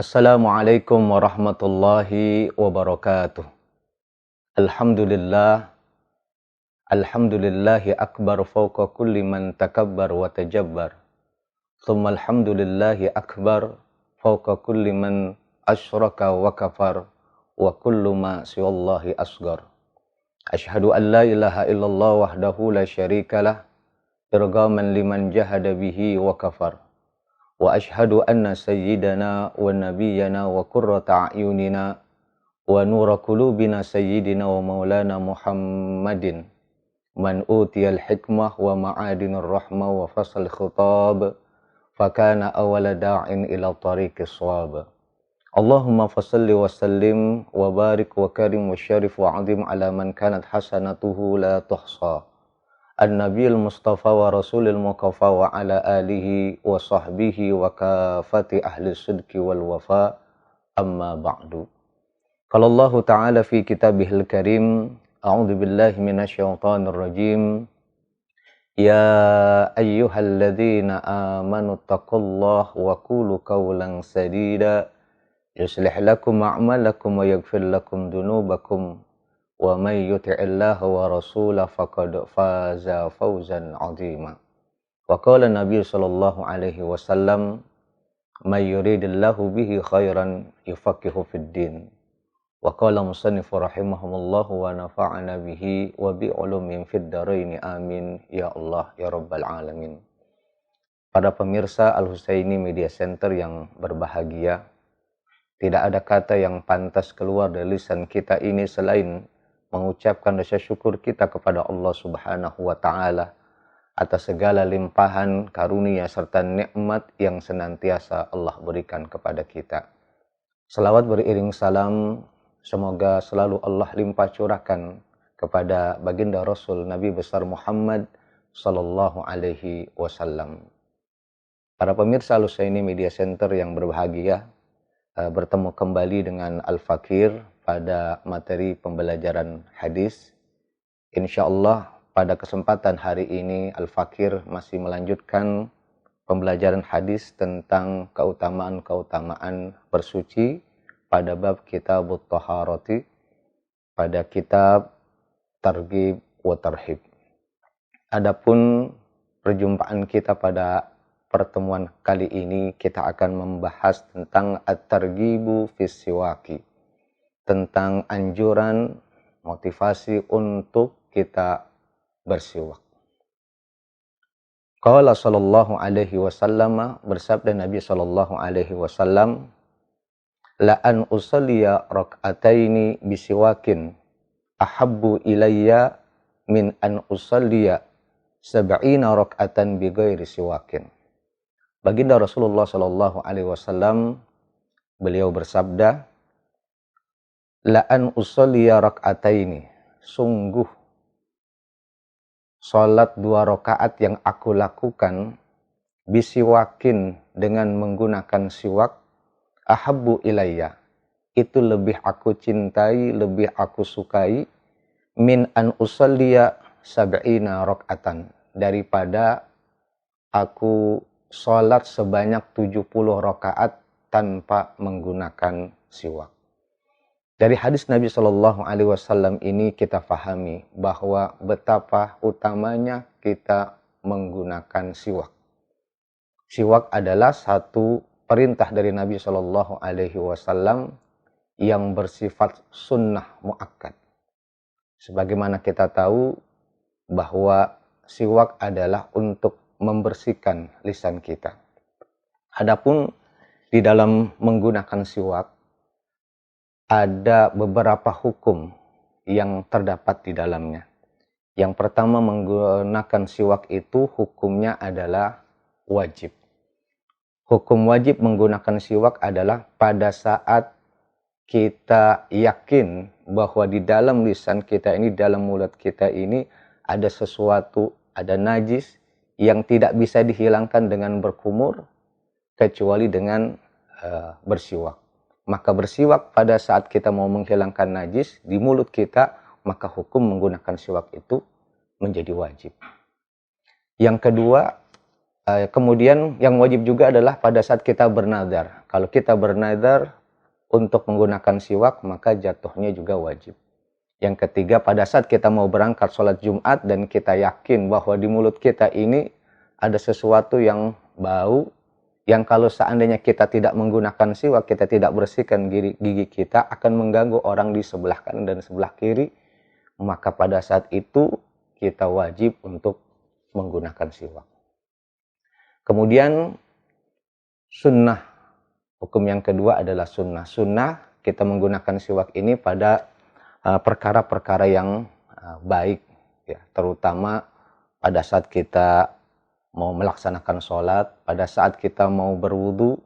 Assalamualaikum warahmatullahi wabarakatuh. Alhamdulillah, alhamdulillahi akbar fawqa kulli man takabbar wa tajabbar. Thumma alhamdulillahi akbar fawqa kulli man asyraka wa kafar wa kullu ma siwallahi asgar. Ashhadu an la ilaha illallah wahdahu la syarikalah irghaman liman jahada bihi wa kafar. Wa ashhadu anna sayyidana wa nabiyyana wa qurrata a'yunina wa nura qulubina sayyidina wa maulana Muhammadin man utiyal hikmah wa ma'adinur rahmah wa fasal khitab fakana awwala da'in ila tariqis shawab. Allahumma fasalli wa sallim wa barik wa karim wa syarif wa azim ala man kanat hasanatuhu la tuhsa. An-Nabiyil Mustafa wa Rasulil Muqafa wa ala alihi wa sahbihi wa kafati ahli sidqi wal wafa amma ba'du. Qala Allah Ta'ala fi kitabihil karim, a'udzu billahi minasyaitonir rajim. Ya ayyuhalladzina amanu taqullaha wa qulu qawlan sadida yuslih lakum a'malakum wa yaghfir lakum dhunubakum wa may yuti'illaha wa rasulahu faqad faza fawzan 'azima. Wa qala Nabi sallallahu alaihi wasallam, may yuridillahu bihi khairan yufaqihu fid din. Wa qala musannifu rahimahumullah wa nafa'ana bihi wa bi ulumin fid dharain amin ya Allah ya rabbal alamin. Para pemirsa Al-Husaini Media Center yang berbahagia, tidak ada kata yang pantas keluar dari lisan kita ini selain mengucapkan rasa syukur kita kepada Allah Subhanahu wa Ta'ala atas segala limpahan karunia serta nikmat yang senantiasa Allah berikan kepada kita. Selawat beriring salam semoga selalu Allah limpah curahkan kepada baginda Rasul Nabi besar Muhammad sallallahu alaihi wasallam. Para pemirsa Al-Husaini Media Center yang berbahagia, bertemu kembali dengan Al-Fakir pada materi pembelajaran hadis. Insyaallah pada kesempatan hari ini Al-Fakir masih melanjutkan pembelajaran hadis tentang keutamaan-keutamaan bersuci pada bab Kitabut Thaharati, pada kitab Targhib wa Tarhib. Adapun perjumpaan kita pada pertemuan kali ini kita akan membahas tentang at-targhibu fis siwaki, tentang anjuran motivasi untuk kita bersiwak. Qala sallallahu alaihi wasallam, bersabda Nabi sallallahu alaihi wasallam, la an usalliya rak'ataini bisiwakin ahabbu ilayya min an usalliya sab'ina rak'atan bighairi siwakin. Baginda Rasulullah sallallahu alaihi wasallam beliau bersabda, la an usalliya rak'ataini, sungguh salat 2 rakaat yang aku lakukan bisiwakin dengan menggunakan siwak, ahabbu ilayya, itu lebih aku cintai, lebih aku sukai, min an usalliya sab'ina rak'atan, daripada aku salat sebanyak 70 rakaat tanpa menggunakan siwak. Dari hadis Nabi Shallallahu Alaihi Wasallam ini kita fahami bahwa betapa utamanya kita menggunakan siwak. Siwak adalah satu perintah dari Nabi Shallallahu Alaihi Wasallam yang bersifat sunnah muakkad. Sebagaimana kita tahu bahwa siwak adalah untuk membersihkan lisan kita. Adapun di dalam menggunakan siwak ada beberapa hukum yang terdapat di dalamnya. Yang pertama, menggunakan siwak itu hukumnya adalah wajib. Hukum wajib menggunakan siwak adalah pada saat kita yakin bahwa di dalam lisan kita ini, dalam mulut kita ini ada sesuatu, ada najis yang tidak bisa dihilangkan dengan berkumur kecuali dengan bersiwak. Maka bersiwak pada saat kita mau menghilangkan najis di mulut kita, maka hukum menggunakan siwak itu menjadi wajib. Yang kedua, Kemudian yang wajib juga adalah pada saat kita bernadar. Kalau kita bernadar untuk menggunakan siwak, maka jatuhnya juga wajib. Yang ketiga, pada saat kita mau berangkat sholat Jumat dan kita yakin bahwa di mulut kita ini ada sesuatu yang bau, yang kalau seandainya kita tidak menggunakan siwak, kita tidak bersihkan gigi kita, akan mengganggu orang di sebelah kanan dan sebelah kiri, maka pada saat itu kita wajib untuk menggunakan siwak. Kemudian sunnah, hukum yang kedua adalah sunnah. Sunnah kita menggunakan siwak ini pada perkara-perkara yang baik, ya, terutama pada saat kita mau melaksanakan sholat, pada saat kita mau berwudu,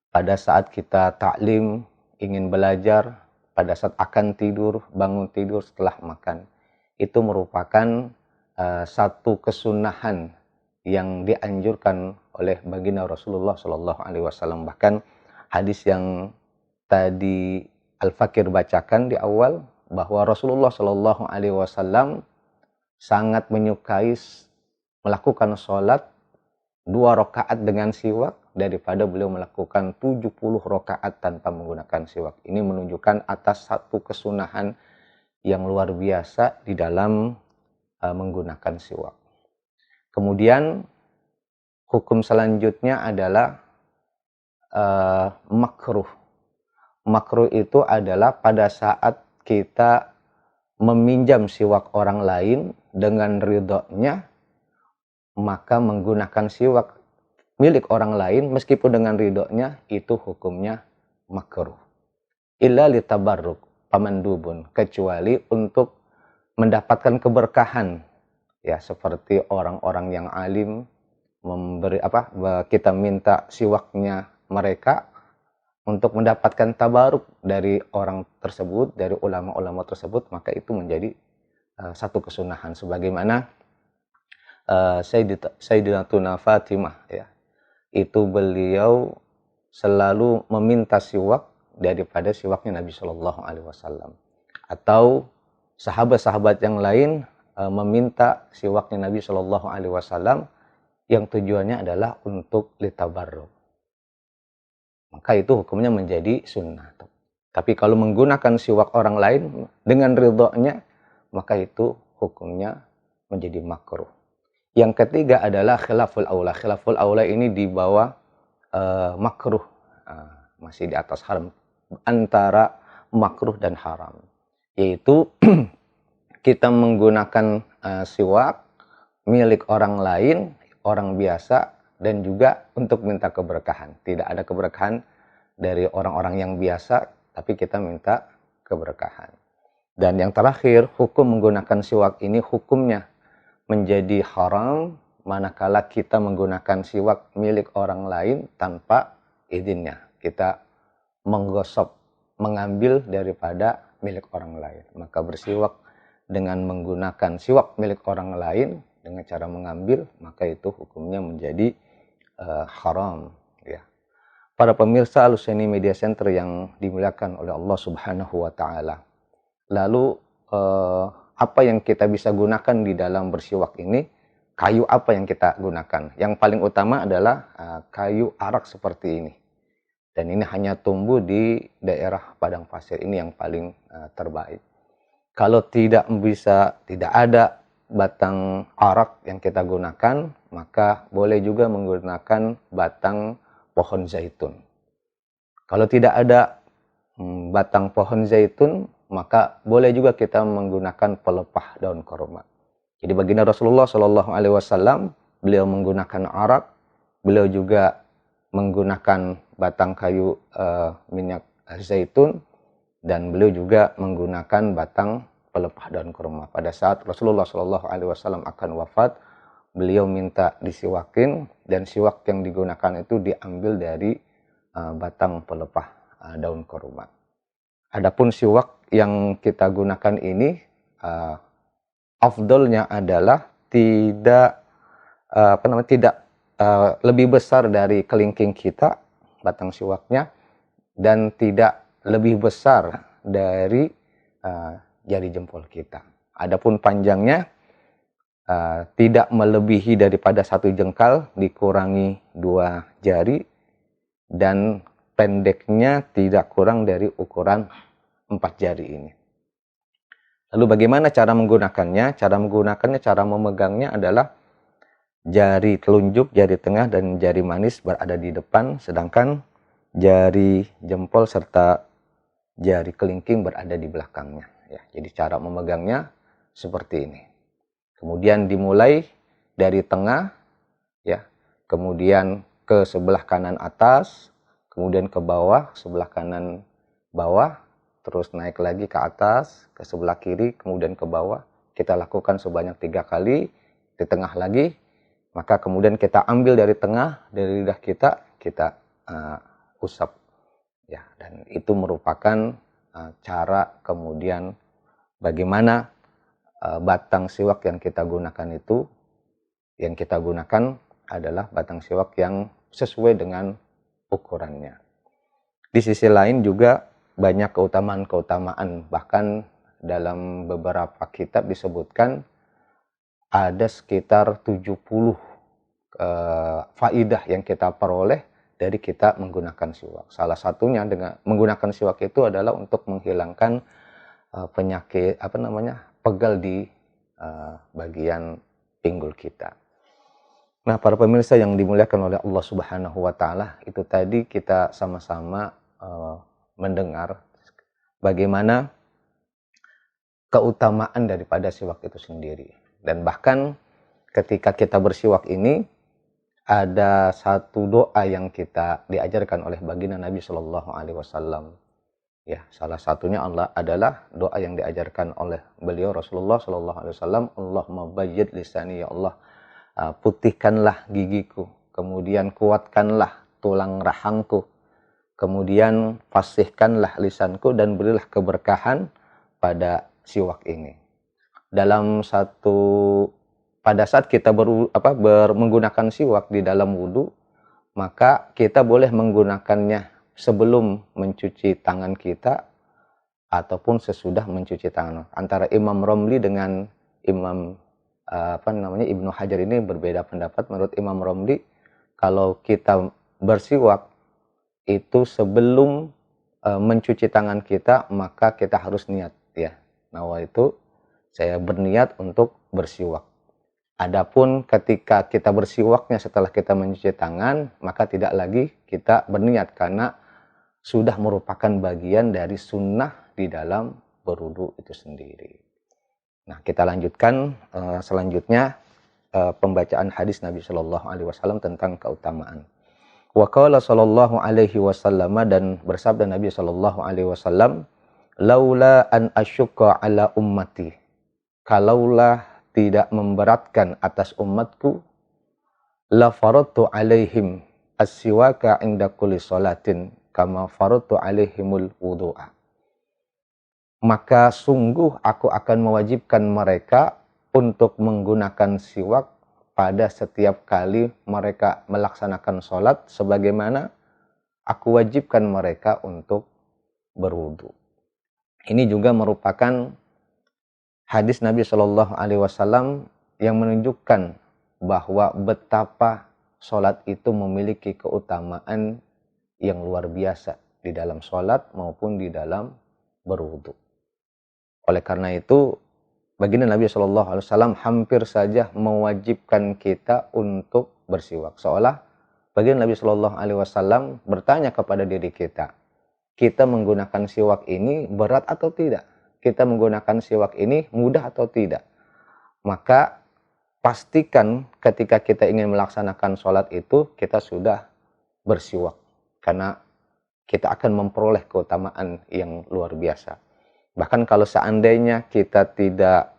pada saat kita taklim, ingin belajar, pada saat akan tidur, bangun tidur setelah makan. Itu merupakan satu kesunahan yang dianjurkan oleh baginda Rasulullah Shallallahu Alaihi Wasallam. Bahkan hadis yang tadi Al-Fakir bacakan di awal, bahwa Rasulullah Shallallahu Alaihi Wasallam sangat menyukai melakukan sholat 2 rakaat dengan siwak daripada beliau melakukan 70 rakaat tanpa menggunakan siwak. Ini menunjukkan atas satu kesunahan yang luar biasa di dalam menggunakan siwak. Kemudian hukum selanjutnya adalah makruh. Makruh itu adalah pada saat kita meminjam siwak orang lain dengan ridhonya, maka menggunakan siwak milik orang lain meskipun dengan ridhonya itu hukumnya makruh. Illa litabarruk pamandubun, kecuali untuk mendapatkan keberkahan, ya, seperti orang-orang yang alim memberi kita minta siwaknya mereka untuk mendapatkan tabaruk dari orang tersebut, dari ulama-ulama tersebut, maka itu menjadi satu kesunahan. Sebagaimana Sayyidatuna Fatimah, ya, itu beliau selalu meminta siwak daripada siwaknya Nabi Shallallahu Alaihi Wasallam. Atau sahabat-sahabat yang lain meminta siwaknya Nabi Shallallahu Alaihi Wasallam yang tujuannya adalah untuk litabarruk. Maka itu hukumnya menjadi sunnah. Tapi kalau menggunakan siwak orang lain dengan ridhonya, maka itu hukumnya menjadi makruh. Yang ketiga adalah khilaful aula. Khilaful aula ini di bawah makruh, masih di atas haram, antara makruh dan haram. Yaitu kita menggunakan siwak milik orang lain, orang biasa, dan juga untuk minta keberkahan. Tidak ada keberkahan dari orang-orang yang biasa, tapi kita minta keberkahan. Dan yang terakhir, hukum menggunakan siwak ini hukumnya menjadi haram manakala kita menggunakan siwak milik orang lain tanpa izinnya. Kita menggosok, mengambil daripada milik orang lain. Maka bersiwak dengan menggunakan siwak milik orang lain dengan cara mengambil, maka itu hukumnya menjadi haram, ya. Para pemirsa Al-Husaini Media Center yang dimuliakan oleh Allah Subhanahu wa taala. Lalu apa yang kita bisa gunakan di dalam bersiwak ini? Kayu apa yang kita gunakan? Yang paling utama adalah kayu arak seperti ini. Dan ini hanya tumbuh di daerah padang pasir, ini yang paling terbaik. Kalau tidak ada batang arak yang kita gunakan, maka boleh juga menggunakan batang pohon zaitun. Kalau tidak ada batang pohon zaitun, maka boleh juga kita menggunakan pelepah daun kurma. Jadi baginda Rasulullah Shallallahu Alaihi Wasallam, beliau menggunakan arak, beliau juga menggunakan batang kayu minyak zaitun, dan beliau juga menggunakan batang pelepah daun kurma. Pada saat Rasulullah Shallallahu Alaihi Wasallam akan wafat, beliau minta disiwakin, dan siwak yang digunakan itu diambil dari batang pelepah daun kurma. Adapun siwak yang kita gunakan ini, afdolnya adalah tidak lebih besar dari kelingking kita, batang siwaknya, dan tidak lebih besar dari jari jempol kita. Adapun panjangnya tidak melebihi daripada 1 jengkal, dikurangi 2 jari, dan pendeknya tidak kurang dari ukuran 4 jari ini. Lalu bagaimana cara menggunakannya? Cara memegangnya adalah jari telunjuk, jari tengah, dan jari manis berada di depan, sedangkan jari jempol serta jari kelingking berada di belakangnya. Ya, jadi cara memegangnya seperti ini. Kemudian dimulai dari tengah, ya, kemudian ke sebelah kanan atas, kemudian ke bawah, sebelah kanan bawah, terus naik lagi ke atas, ke sebelah kiri, kemudian ke bawah. Kita lakukan sebanyak 3 kali, di tengah lagi, maka kemudian kita ambil dari tengah, dari lidah kita usap. Ya, dan itu merupakan cara kemudian bagaimana batang siwak yang kita gunakan adalah batang siwak yang sesuai dengan ukurannya. Di sisi lain juga banyak keutamaan-keutamaan, bahkan dalam beberapa kitab disebutkan ada sekitar 70 faidah yang kita peroleh dari kita menggunakan siwak. Salah satunya dengan menggunakan siwak itu adalah untuk menghilangkan penyakit pegal di bagian pinggul kita. Nah, para pemirsa yang dimuliakan oleh Allah Subhanahu wa taala, itu tadi kita sama-sama mendengar bagaimana keutamaan daripada siwak itu sendiri. Dan bahkan ketika kita bersiwak ini ada satu doa yang kita diajarkan oleh baginda Nabi Shallallahu alaihi wasallam. Ya, salah satunya adalah doa yang diajarkan oleh beliau Rasulullah Shallallahu alaihi wasallam, Allahumma bayyid lisani, ya Allah, putihkanlah gigiku, kemudian kuatkanlah tulang rahangku, kemudian fasihkanlah lisanku, dan berilah keberkahan pada siwak ini. Pada saat kita menggunakan siwak di dalam wudhu, maka kita boleh menggunakannya sebelum mencuci tangan kita ataupun sesudah mencuci tangan. Antara Imam Romli dengan Imam Ibnu Hajar ini berbeda pendapat. Menurut Imam Romli, kalau kita bersiwak itu sebelum mencuci tangan kita, maka kita harus niat, ya. Nawa itu saya berniat untuk bersiwak. Adapun ketika kita bersiwaknya setelah kita mencuci tangan, maka tidak lagi kita berniat karena sudah merupakan bagian dari sunnah di dalam berwudu itu sendiri. Nah, kita lanjutkan selanjutnya pembacaan hadis Nabi Shallallahu alaihi wasallam tentang keutamaan. Wa qala sallallahu alaihi wasallam, dan bersabda Nabi Shallallahu alaihi wasallam, laula an asyqa ala ummati, kalaulah tidak memberatkan atas umatku, la faradtu alaihim as-siwaka inda kulli salatin kama faradtu alaihimul wudu'a. Maka sungguh aku akan mewajibkan mereka untuk menggunakan siwak pada setiap kali mereka melaksanakan sholat, sebagaimana aku wajibkan mereka untuk berwudu. Ini juga merupakan hadis Nabi Shallallahu alaihi wasallam yang menunjukkan bahwa betapa sholat itu memiliki keutamaan yang luar biasa di dalam sholat maupun di dalam berwudu. Oleh karena itu, baginda Nabi Shallallahu alaihi wasallam hampir saja mewajibkan kita untuk bersiwak. Seolah baginda Nabi Shallallahu alaihi wasallam bertanya kepada diri kita menggunakan siwak ini berat atau tidak? Kita menggunakan siwak ini mudah atau tidak? Maka pastikan ketika kita ingin melaksanakan sholat itu, kita sudah bersiwak. Karena kita akan memperoleh keutamaan yang luar biasa. Bahkan kalau seandainya kita tidak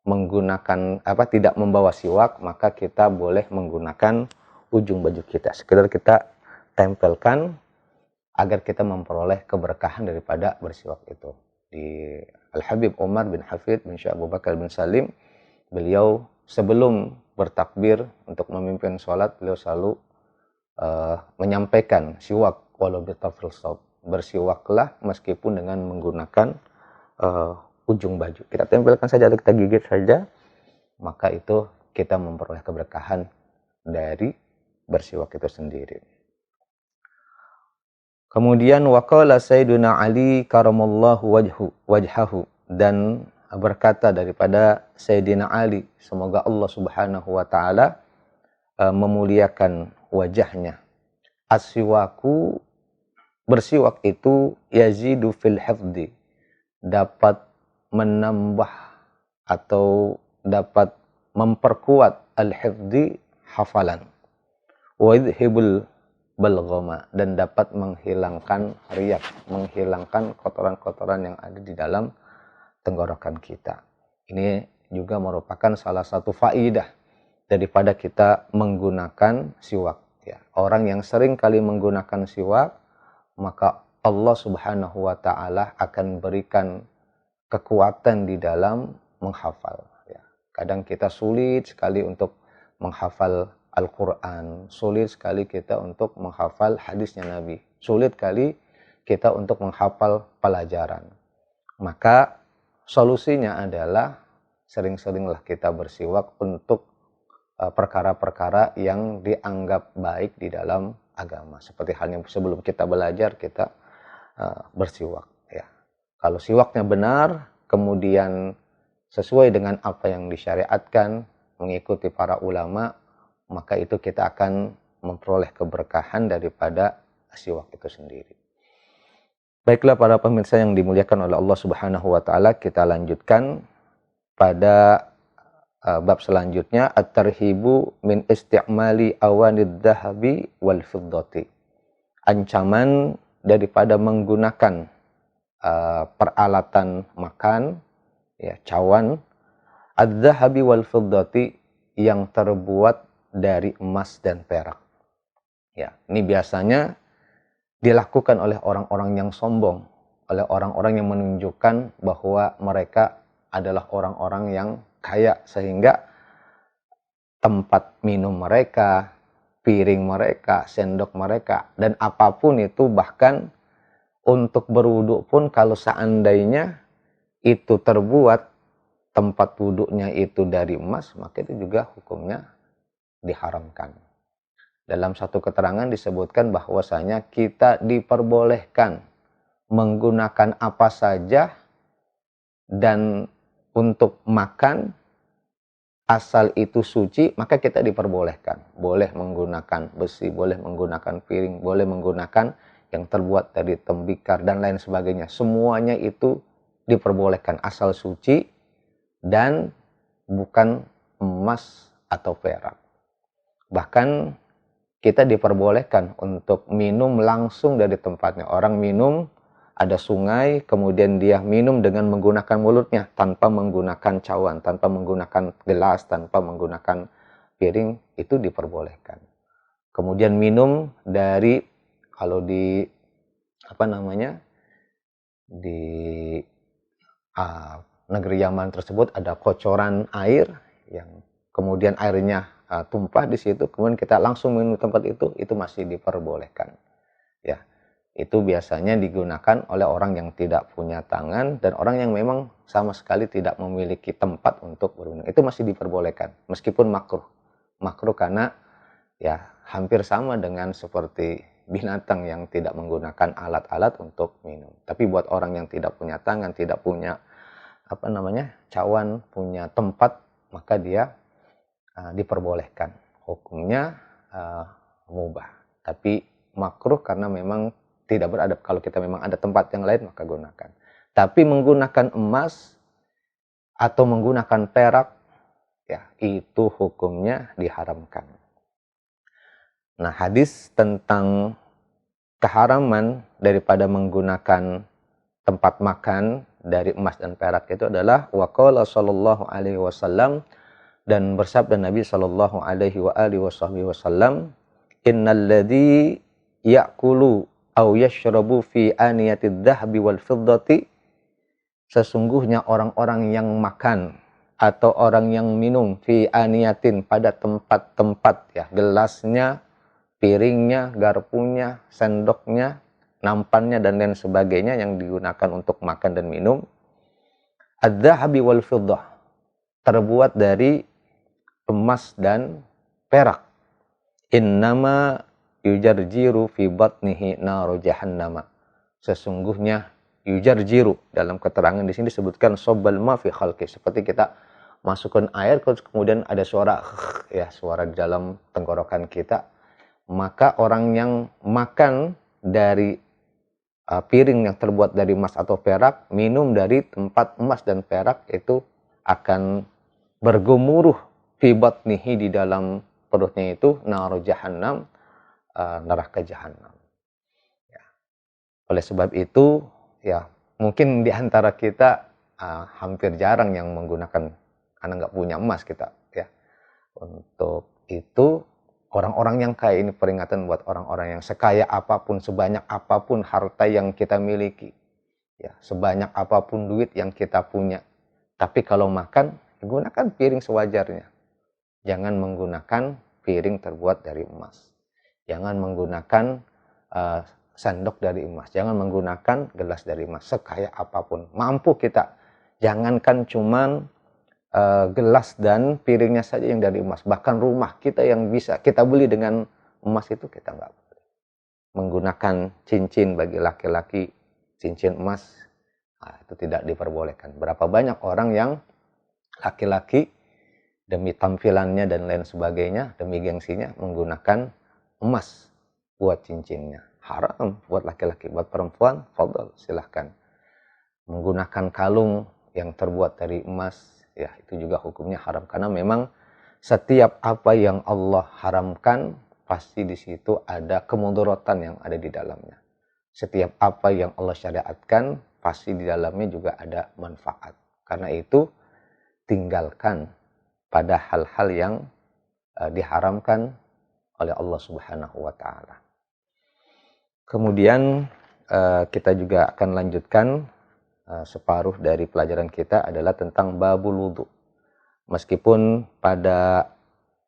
membawa siwak, maka kita boleh menggunakan ujung baju kita. Sekedar kita tempelkan agar kita memperoleh keberkahan daripada bersiwak itu. Di Al-Habib Umar bin Hafid bin Syekh Abu Bakar bin Salim, beliau sebelum bertakbir untuk memimpin sholat, beliau selalu menyampaikan siwak walau bitafil saub, bersiwaklah meskipun dengan menggunakan ujung baju. Kita tempelkan saja atau kita gigit saja. maka itu kita memperoleh keberkahan dari bersiwak itu sendiri. Kemudian waqala Sayyiduna Ali karamallahu wajhahu, dan berkata daripada Sayyidina Ali, semoga Allah Subhanahu wa taala memuliakan wajahnya, as-siwaku, bersiwak itu yazidu fil hifdzi, dapat menambah atau dapat memperkuat al-hifdzi, hafalan, wa yudhibul balghama, dan dapat menghilangkan riak, menghilangkan kotoran-kotoran yang ada di dalam tenggorokan kita. Ini juga merupakan salah satu faidah daripada kita menggunakan siwak. Ya, orang yang sering kali menggunakan siwak, maka Allah Subhanahu wa taala akan berikan kekuatan di dalam menghafal. Ya, kadang kita sulit sekali untuk menghafal Al-Quran, sulit sekali kita untuk menghafal hadisnya Nabi, sulit kali kita untuk menghafal pelajaran. Maka solusinya adalah sering-seringlah kita bersiwak untuk perkara-perkara yang dianggap baik di dalam agama. Seperti halnya sebelum kita belajar, kita bersiwak. Ya. Kalau siwaknya benar, kemudian sesuai dengan apa yang disyariatkan, mengikuti para ulama, maka itu kita akan memperoleh keberkahan daripada siwak itu sendiri. Baiklah para pemirsa yang dimuliakan oleh Allah Subhanahu wa taala, kita lanjutkan pada bab selanjutnya, at-tarhibu min isti'mali awanid dhahabi wal fiddati. Ancaman daripada menggunakan peralatan makan, ya, cawan ad-dhahabi wal fiddati, yang terbuat dari emas dan perak. Ya, ini biasanya dilakukan oleh orang-orang yang sombong, oleh orang-orang yang menunjukkan bahwa mereka adalah orang-orang yang kaya, sehingga tempat minum mereka, piring mereka, sendok mereka, dan apapun itu, bahkan untuk berwudu pun kalau seandainya itu terbuat tempat wuduknya itu dari emas, maka itu juga hukumnya diharamkan. Dalam satu keterangan disebutkan bahwasanya kita diperbolehkan menggunakan apa saja dan untuk makan asal itu suci, maka kita diperbolehkan. Boleh menggunakan besi, boleh menggunakan piring, boleh menggunakan yang terbuat dari tembikar dan lain sebagainya. Semuanya itu diperbolehkan asal suci dan bukan emas atau perak. Bahkan kita diperbolehkan untuk minum langsung dari tempatnya. Orang minum, ada sungai, kemudian dia minum dengan menggunakan mulutnya, tanpa menggunakan cawan, tanpa menggunakan gelas, tanpa menggunakan piring, itu diperbolehkan. Kemudian minum dari, kalau di di negeri Yaman tersebut ada kocoran air yang kemudian airnya tumpah di situ, kemudian kita langsung minum tempat itu masih diperbolehkan. Ya, itu biasanya digunakan oleh orang yang tidak punya tangan dan orang yang memang sama sekali tidak memiliki tempat untuk berminum. Itu masih diperbolehkan, meskipun makruh. Makruh karena ya hampir sama dengan seperti binatang yang tidak menggunakan alat-alat untuk minum. Tapi buat orang yang tidak punya tangan, tidak punya cawan, punya tempat, maka dia diperbolehkan. Hukumnya mubah, tapi makruh karena memang tidak beradab. Kalau kita memang ada tempat yang lain, maka gunakan. Tapi menggunakan emas atau menggunakan perak, ya itu hukumnya diharamkan. Nah, hadis tentang keharaman daripada menggunakan tempat makan dari emas dan perak itu adalah waqala sallallahu alaihi wasallam, dan bersabda Nabi sallallahu alaihi wasallam, innal ladzi ya'kulu aw yashrabu fi aniyatid dhahabi wal fiddati, sesungguhnya orang-orang yang makan atau orang yang minum fi aniyatin, pada tempat-tempat, ya, gelasnya, piringnya, garpunya, sendoknya, nampannya dan lain sebagainya yang digunakan untuk makan dan minum, ad-dhahabi wal fiddah, terbuat dari emas dan perak. Innama yujarjiru fi batnihi naru jahannama. Sesungguhnya yujarjiru, dalam keterangan di sini disebutkan sobbal ma fi khalqi, seperti kita masukkan air kemudian ada suara ya, suara di dalam tenggorokan kita, maka orang yang makan dari piring yang terbuat dari emas atau perak, minum dari tempat emas dan perak, itu akan bergemuruh fi batnihi, di dalam perutnya itu naru jahannam, neraka jahanam. Ya. Oleh sebab itu, ya mungkin di antara kita hampir jarang yang menggunakan, karena nggak punya emas kita. Ya. Untuk itu, orang-orang yang kaya ini peringatan buat orang-orang yang sekaya apapun, sebanyak apapun harta yang kita miliki. Ya, sebanyak apapun duit yang kita punya. Tapi kalau makan, gunakan piring sewajarnya. Jangan menggunakan piring terbuat dari emas. Jangan menggunakan sendok dari emas. Jangan menggunakan gelas dari emas. Sekaya apapun. Mampu kita. Jangankan cuman gelas dan piringnya saja yang dari emas. Bahkan rumah kita yang bisa kita beli dengan emas itu kita nggak boleh. Menggunakan cincin bagi laki-laki, cincin emas, itu tidak diperbolehkan. Berapa banyak orang yang laki-laki demi tampilannya dan lain sebagainya, demi gengsinya menggunakan emas buat cincinnya. Haram buat laki-laki. Buat perempuan, fadhal, silahkan. Menggunakan kalung yang terbuat dari emas, ya itu juga hukumnya haram. Karena memang setiap apa yang Allah haramkan, pasti di situ ada kemudaratan yang ada di dalamnya. Setiap apa yang Allah syariatkan, pasti di dalamnya juga ada manfaat. Karena itu, tinggalkan pada hal-hal yang diharamkan oleh Allah Subhanahu wa Ta'ala. Kemudian kita juga akan lanjutkan separuh dari pelajaran kita adalah tentang babul wudu. Meskipun pada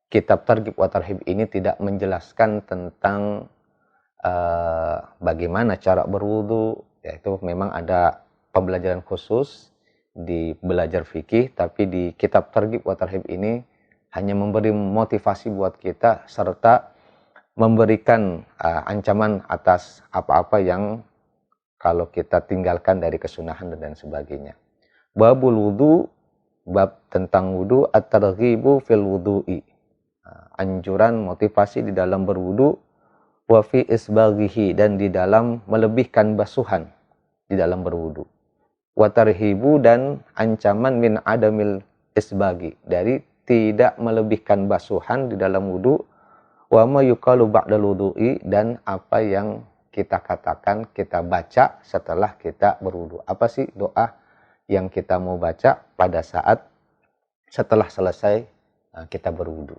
kitab Targhib wa Tarhib ini tidak menjelaskan tentang bagaimana cara berwudu, yaitu memang ada pembelajaran khusus di belajar fikih, tapi di kitab Targhib wa Tarhib ini hanya memberi motivasi buat kita serta memberikan ancaman atas apa-apa yang kalau kita tinggalkan dari kesunahan dan sebagainya. Babul wudu, bab tentang wudu, at-targhibu fil wudu'i. Anjuran, motivasi di dalam berwudu, wa fi isbaghihi, dan di dalam melebihkan basuhan di dalam berwudu. Wa tarhibu, dan ancaman min adamil isbaghi, dari tidak melebihkan basuhan di dalam wudu. Wa ma yuqalu ba'dal wudu'i, dan apa yang kita katakan, kita baca setelah kita berwudu. Apa sih doa yang kita mau baca pada saat setelah selesai kita berwudu?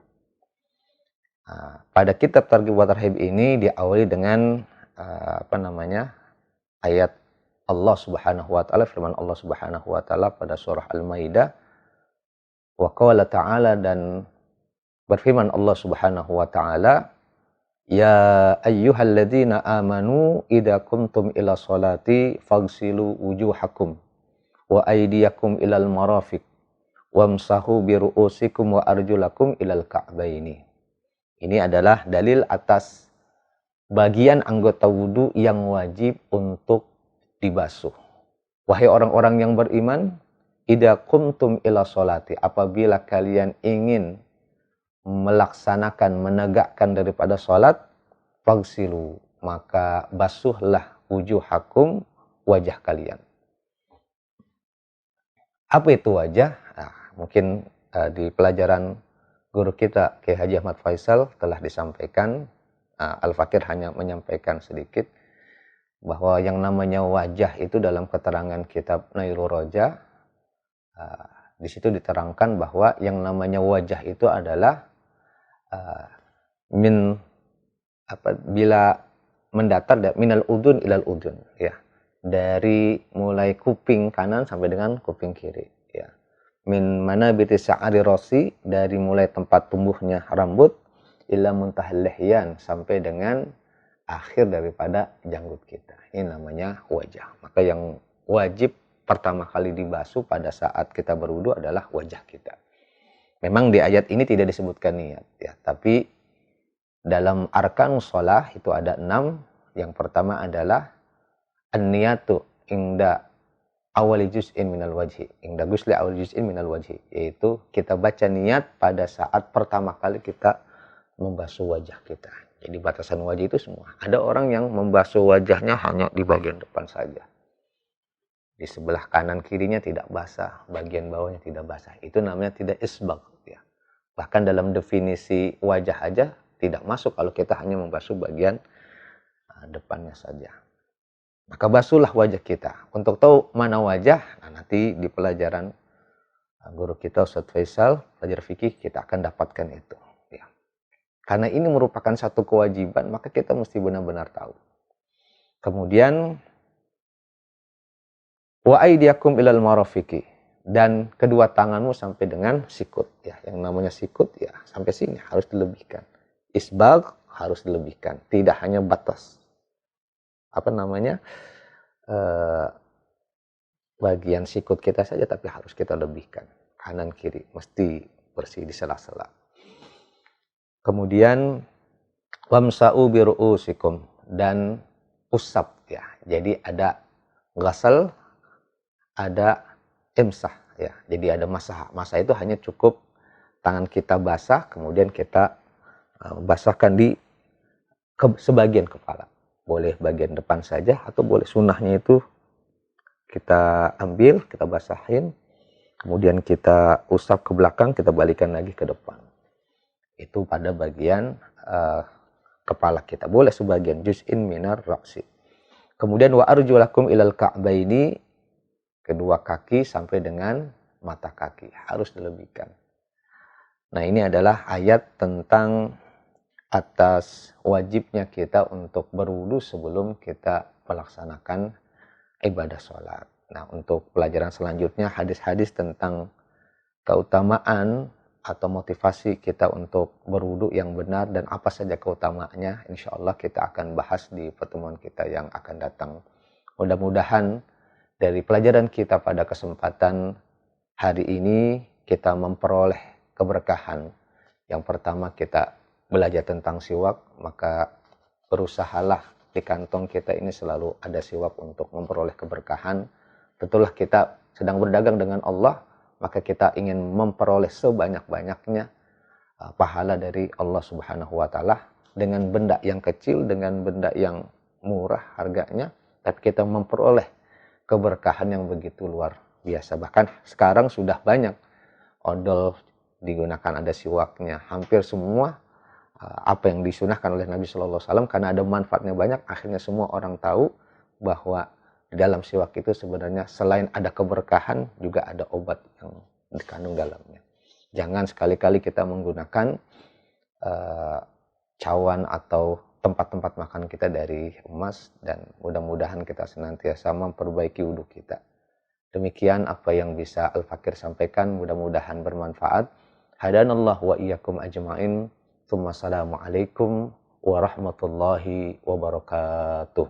Pada kitab Targhib wa Tarhib ini diawali dengan ayat Allah Subhanahu wa Ta'ala, firman Allah Subhanahu wa Ta'ala pada surah Al-Maidah, wa qala ta'ala, dan berfirman Allah Subhanahu wa Ta'ala, ya ayyuhalladzina amanu idza qumtum ila sholati faghsilu wujuhakum wa aydiyakum ilal marafiq wamsahu bi ru'usikum wa arjulakum ilal ka'baini. Ini adalah dalil atas bagian anggota wudu yang wajib untuk dibasuh. Wahai orang-orang yang beriman, idza qumtum ila sholati, apabila kalian ingin melaksanakan, menegakkan daripada sholat, faghsilu, maka basuhlah wujuhakum, wajah kalian. Apa itu wajah? Mungkin di pelajaran guru kita Kiai Haji Ahmad Faisal telah disampaikan, Al-Fakir hanya menyampaikan sedikit, bahwa yang namanya wajah itu dalam keterangan kitab Nailur Roja, di situ diterangkan bahwa yang namanya wajah itu adalah bila mendatar minal udun ilal udun, ya, dari mulai kuping kanan sampai dengan kuping kiri, ya. Min mana biti sa'ari rosi, dari mulai tempat tumbuhnya rambut, ila muntahal lihyan, sampai dengan akhir daripada janggut kita. Ini namanya wajah. Maka yang wajib pertama kali dibasuh pada saat kita berwudu adalah wajah kita. Memang di ayat ini tidak disebutkan niat ya, tapi dalam arkan shalah itu ada 6. Yang pertama adalah an-niyatu inda awali juz'in minal wajhi, inda gusli awali juz'in minal wajhi, yaitu kita baca niat pada saat pertama kali kita membasuh wajah kita. Jadi batasan wajah itu semua. Ada orang yang membasuh wajahnya hanya di bagian depan saja. Di sebelah kanan kirinya tidak basah, bagian bawahnya tidak basah. Itu namanya tidak isbagh ya. Bahkan dalam definisi wajah aja tidak masuk kalau kita hanya membasuh bagian depannya saja. Maka basuhlah wajah kita. Untuk tahu mana wajah, nanti di pelajaran guru kita Ustaz Faisal, pelajar fikih, kita akan dapatkan itu. Ya. Karena ini merupakan satu kewajiban, maka kita mesti benar-benar tahu. Kemudian wa aydiyakum ilal marafiqi, dan kedua tanganmu sampai dengan sikut ya. Yang namanya sikut ya sampai sini harus dilebihkan. Isbagh harus dilebihkan, tidak hanya batas bagian sikut kita saja, tapi harus kita lebihkan. Kanan kiri mesti bersih di sela-sela. Kemudian wamsa'u biru'usikum, dan usap ya. Jadi ada ghasal, ada imsah ya. Jadi ada masah. Masah itu hanya cukup tangan kita basah, kemudian kita basahkan di sebagian kepala. Boleh bagian depan saja, atau boleh sunnahnya itu kita ambil, kita basahin, kemudian kita usap ke belakang, kita balikan lagi ke depan. Itu pada bagian kepala kita. Boleh sebagian, juz'in minar ra'si. Kemudian wa arjulakum ilal ka'baini, kedua kaki sampai dengan mata kaki. Harus dilebihkan. Nah, ini adalah ayat tentang atas wajibnya kita untuk berwudu sebelum kita melaksanakan ibadah sholat. Nah, untuk pelajaran selanjutnya, hadis-hadis tentang keutamaan atau motivasi kita untuk berwudu yang benar dan apa saja keutamaannya, insya Allah kita akan bahas di pertemuan kita yang akan datang. Mudah-mudahan dari pelajaran kita pada kesempatan hari ini kita memperoleh keberkahan. Yang pertama, kita belajar tentang siwak, maka berusahalah di kantong kita ini selalu ada siwak untuk memperoleh keberkahan. Tentulah kita sedang berdagang dengan Allah, maka kita ingin memperoleh sebanyak-banyaknya pahala dari Allah Subhanahu wa taala dengan benda yang kecil, dengan benda yang murah harganya, tapi kita memperoleh keberkahan yang begitu luar biasa. Bahkan sekarang sudah banyak odol digunakan, ada siwaknya. Hampir semua apa yang disunahkan oleh Nabi Shallallahu Alaihi Wasallam, karena ada manfaatnya banyak, akhirnya semua orang tahu bahwa di dalam siwak itu sebenarnya selain ada keberkahan juga ada obat yang dikandung dalamnya. Jangan sekali-kali kita menggunakan cawan atau tempat-tempat makan kita dari emas, dan mudah-mudahan kita senantiasa memperbaiki wudhu kita. Demikian apa yang bisa Al-Fakir sampaikan, mudah-mudahan bermanfaat. Hadanallahu wa iyyakum ajma'in. Assalamualaikum warahmatullahi wabarakatuh.